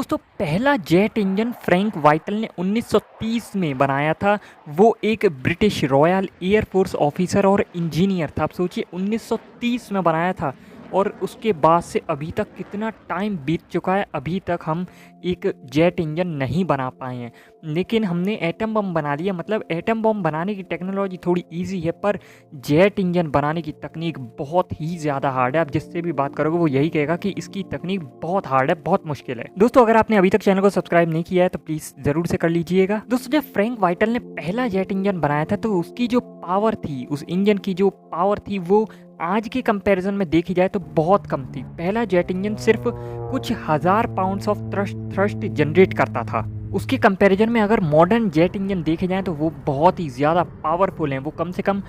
दोस्तों पहला jet engine Frank vital ने 1930 में बनाया था। वो एक British royal air force officer और इंजीनियर था। आप सोचिए 1930 में बनाया था और उसके बाद से अभी तक कितना टाइम बीत चुका है, अभी तक हम एक जेट इंजन नहीं बना पाए हैं। लेकिन हमने एटम बम बना लिया। मतलब एटम बम बनाने की टेक्नोलॉजी थोड़ी इजी है, पर जेट इंजन बनाने की तकनीक बहुत ही ज़्यादा हार्ड है। आप जिससे भी बात करोगे वो यही कहेगा कि इसकी तकनीक बहुत हार्ड है, बहुत मुश्किल है। दोस्तों अगर आपने अभी तक चैनल को सब्सक्राइब नहीं किया है तो प्लीज़ ज़रूर से कर लीजिएगा। दोस्तों जब फ्रैंक वाइटल ने पहला जेट इंजन बनाया था तो उसकी जो पावर थी, उस इंजन की जो पावर थी, वो आज के कंपैरिजन में देखी जाए तो बहुत कम थी। पहला जेट इंजन सिर्फ कुछ हजार पाउंड्स ऑफ थ्रस्ट जनरेट करता था। उसके कंपैरिजन में अगर मॉडर्न जेट इंजन देखे जाएं तो वो बहुत ही ज़्यादा पावरफुल हैं। वो कम से कम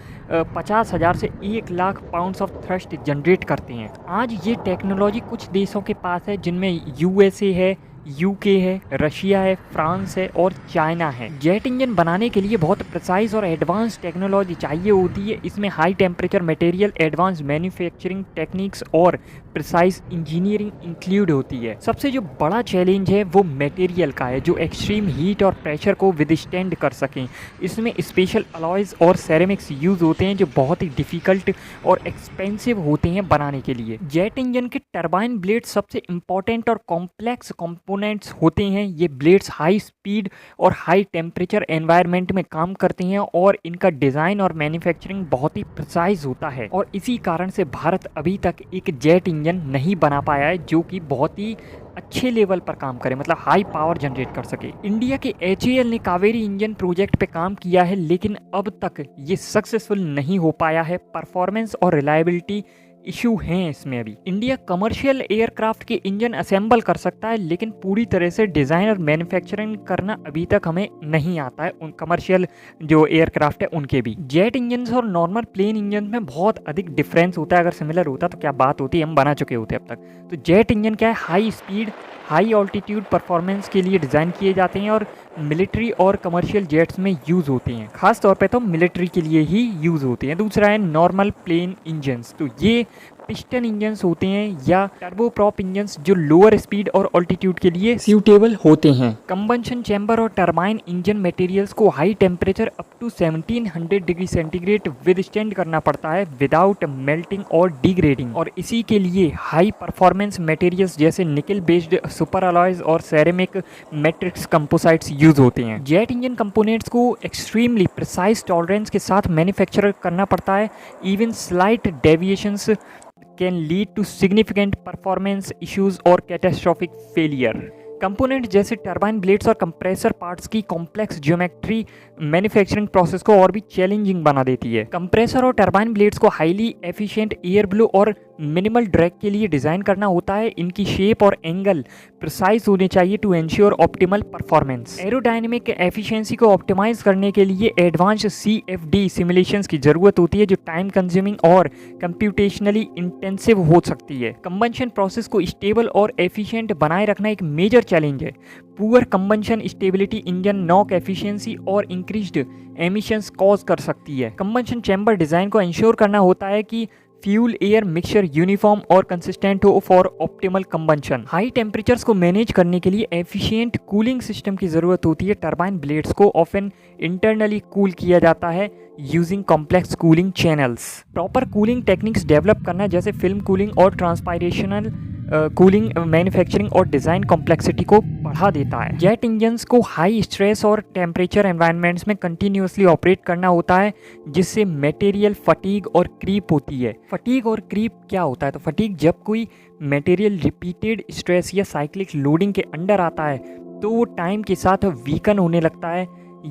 50,000 से 1 lakh pounds of thrust generate करते हैं। आज ये टेक्नोलॉजी कुछ देशों के पास है, जिनमें यूएसए है, यूके है, रशिया है, फ्रांस है और चाइना है। जेट इंजन बनाने के लिए बहुत प्रिसाइज और एडवांस टेक्नोलॉजी चाहिए होती है। इसमें high temperature material, advance manufacturing techniques और प्रिसाइज इंजीनियरिंग इंक्लूड होती है। सबसे जो बड़ा चैलेंज है वो मटेरियल का है, जो एक्सट्रीम हीट और प्रेशर को विदस्टैंड कर सकें। इसमें स्पेशल अलॉयज और सेरेमिक्स यूज होते हैं जो बहुत ही डिफिकल्ट और एक्सपेंसिव होते हैं बनाने के लिए। जेट इंजन के टरबाइन ब्लेड सबसे इंपॉर्टेंट और कॉम्प्लेक्स कंपोनेंट्स होते हैं। ये ब्लेड्स हाई स्पीड और हाई टेम्परेचर एनवायरनमेंट में काम करते हैं और इनका डिज़ाइन और मैन्युफैक्चरिंग बहुत ही प्रिसाइज होता है। और इसी कारण से भारत अभी तक एक जेट इंजन नहीं बना पाया है जो कि बहुत ही अच्छे लेवल पर काम करे, मतलब हाई पावर जनरेट कर सके। इंडिया के HAL ने कावेरी इंजन प्रोजेक्ट पे काम किया है, लेकिन अब तक ये सक्सेसफुल नहीं हो पाया है। परफॉर्मेंस और रिलायबिलिटी इशू हैं इसमें। अभी इंडिया कमर्शियल एयरक्राफ्ट के इंजन असेंबल कर सकता है, लेकिन पूरी तरह से डिज़ाइन और मैन्युफैक्चरिंग करना अभी तक हमें नहीं आता है। उन कमर्शियल जो एयरक्राफ्ट है उनके भी। जेट इंजन और नॉर्मल प्लेन इंजन में बहुत अधिक डिफरेंस होता है। अगर सिमिलर होता तो क्या बात होती, हम बना चुके होते अब तक। तो जेट इंजन क्या है, high speed high altitude performance के लिए डिज़ाइन किए जाते हैं और मिलिट्री और कमर्शियल जेट्स में यूज़ होते हैं। खास तौर पे तो मिलिट्री के लिए ही यूज़ होते हैं। दूसरा है नॉर्मल प्लेन इंजन्स। तो ये पिस्टन इंजन्स होते हैं या टर्बोप्रॉप इंजन्स जो लोअर स्पीड और ऑल्टीट्यूड के लिए सूटेबल होते हैं। कंबंशन चैम्बर और टरबाइन इंजन मटेरियल्स को high temperature up to 1700 degree centigrade withstand करना पड़ता है विदाउट मेल्टिंग और डिग्रेडिंग। और इसी के लिए हाई परफॉर्मेंस मटेरियल्स जैसे निकल बेस्ड सुपर अलॉयज और सेरेमिक मैट्रिक्स कंपोसाइट्स यूज होते हैं। जेट इंजन कंपोनेंट्स को एक्सट्रीमली प्रिसाइज टॉलरेंस के साथ मैन्युफैक्चर करना पड़ता है। Even slight deviations can lead to significant performance issues और catastrophic failure। कंपोनेंट जैसे टरबाइन ब्लेड्स और कंप्रेसर पार्ट्स की कॉम्प्लेक्स ज्योमेट्री मैन्युफैक्चरिंग प्रोसेस को और भी चैलेंजिंग बना देती है। कंप्रेसर और टरबाइन ब्लेड्स को हाईली एफिशिएंट एयर ब्लो और मिनिमल ड्रैग के लिए डिज़ाइन करना होता है। इनकी शेप और एंगल प्रिसाइज होने चाहिए to ensure optimal performance. Aerodynamic efficiency को ऑप्टिमाइज करने के लिए एडवांस CFD सिमुलेशंस की ज़रूरत होती है, जो टाइम कंज्यूमिंग और कंप्यूटेशनली इंटेंसिव हो सकती है। कंबंशन प्रोसेस को स्टेबल और एफिशिएंट बनाए रखना एक मेजर चैलेंज है। Poor combustion stability engine knock efficiency और इंक्रीज्ड एमिशंस कॉज कर सकती है। कंबंशन चैम्बर डिज़ाइन को इंश्योर करना होता है कि फ्यूल एयर मिक्सचर यूनिफॉर्म और कंसिस्टेंट हो for optimal combustion. High temperatures को मैनेज करने के लिए एफिशिएंट कूलिंग सिस्टम की ज़रूरत होती है। टरबाइन ब्लेड्स को ऑफन इंटरनली कूल किया जाता है using complex cooling channels. Proper cooling techniques develop करना जैसे फिल्म कूलिंग और ट्रांसपायरेशनल कूलिंग मैन्युफैक्चरिंग और डिज़ाइन कॉम्प्लेक्सिटी को बढ़ा देता है। जेट इंजन्स को हाई स्ट्रेस और टेम्परेचर एनवायरनमेंट्स में कंटिन्यूसली ऑपरेट करना होता है, जिससे मटेरियल फटीग और क्रीप होती है। फटीग और क्रीप क्या होता है? तो फटीग जब कोई मटेरियल रिपीटेड स्ट्रेस या साइक्लिक लोडिंग के अंडर आता है तो वो टाइम के साथ वीकन होने लगता है।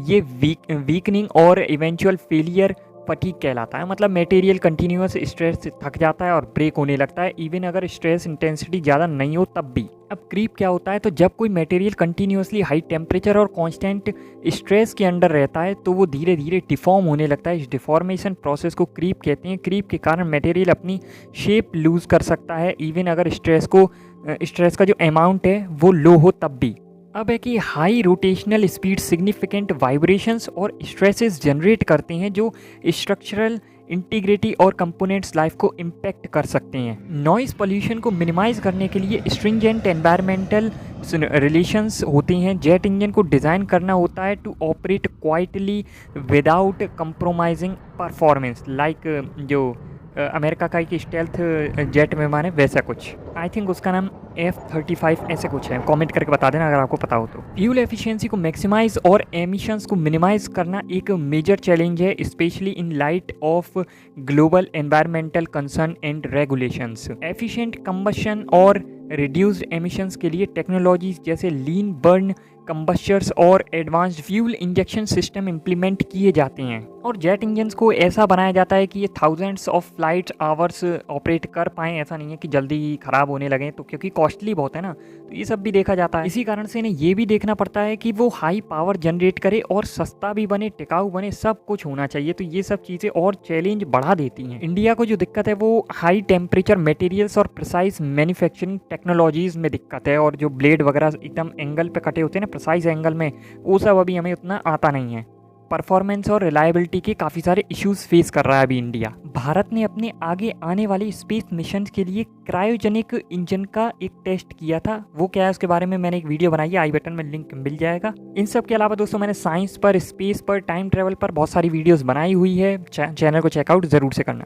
ये वीकनिंग और इवेंचुअल फेलियर फटीग कहलाता है। मतलब मटेरियल कंटिन्यूस स्ट्रेस से थक जाता है और ब्रेक होने लगता है, इवन अगर स्ट्रेस इंटेंसिटी ज़्यादा नहीं हो तब भी। अब क्रीप क्या होता है? तो जब कोई मटेरियल कंटिन्यूसली हाई टेम्परेचर और कांस्टेंट स्ट्रेस के अंडर रहता है तो वो धीरे धीरे डिफॉर्म होने लगता है। इस डिफॉर्मेशन प्रोसेस को क्रीप कहते हैं। क्रीप के कारण मटेरियल अपनी शेप लूज कर सकता है, इवन अगर स्ट्रेस का जो अमाउंट है वो लो हो तब भी। अब है कि high rotational speed significant vibrations और स्ट्रेसेस जनरेट करते हैं जो स्ट्रक्चरल इंटीग्रिटी और कंपोनेंट्स लाइफ को इम्पैक्ट कर सकते हैं। नॉइज़ पोल्यूशन को मिनिमाइज करने के लिए स्ट्रिंजेंट एनवायरमेंटल रिलेशंस होते हैं। जेट इंजन को डिज़ाइन करना होता है to operate quietly without compromising performance, like जो अमेरिका का एक स्टेल्थ जेट विमान है वैसा कुछ। आई थिंक उसका नाम F-35 ऐसे कुछ है। कमेंट करके बता देना अगर आपको पता हो तो। फ्यूल एफिशिएंसी को मैक्सिमाइज और एमिशंस को मिनिमाइज करना एक मेजर चैलेंज है, specially in light of global environmental concern and regulations. Efficient combustion और रिड्यूस्ड एमिशंस के लिए टेक्नोलॉजीज जैसे लीन बर्न कंबस्टर्स और advanced fuel injection system implement किए जाते हैं। और जेट इंजन्स को ऐसा बनाया जाता है कि ये thousands of flight hours operate कर पाएँ। ऐसा नहीं है कि जल्दी ख़राब होने लगे, तो क्योंकि कॉस्टली बहुत है ना, तो ये सब भी देखा जाता है। इसी कारण से इन्हें ये भी देखना पड़ता है कि वो हाई पावर जनरेट करे और सस्ता भी बने, टिकाऊ बने, सब कुछ होना चाहिए। तो ये सब चीज़ें और चैलेंज बढ़ा देती हैं। इंडिया को जो दिक्कत है वो हाई टेम्परेचर मटेरियल्स और प्रिसाइज मैन्युफैक्चरिंग टेक्नोलॉजीज़ में दिक्कत है। और जो ब्लेड वगैरह एकदम एंगल पे कटे होते हैं ना, प्रिसाइज एंगल में, वो सब अभी हमें उतना आता नहीं है। परफॉर्मेंस और रिलायबिलिटी के काफ़ी सारे इश्यूज फेस कर रहा है अभी इंडिया। भारत ने अपने आगे आने वाले स्पेस मिशन के लिए क्रायोजेनिक इंजन का एक टेस्ट किया था। वो क्या है उसके बारे में मैंने एक वीडियो बनाई है, आई बटन में लिंक मिल जाएगा। इन सब के अलावा दोस्तों मैंने साइंस पर, स्पेस पर, टाइम ट्रेवल पर बहुत सारी वीडियोस बनाई हुई है। चैनल को चेकआउट ज़रूर से करना।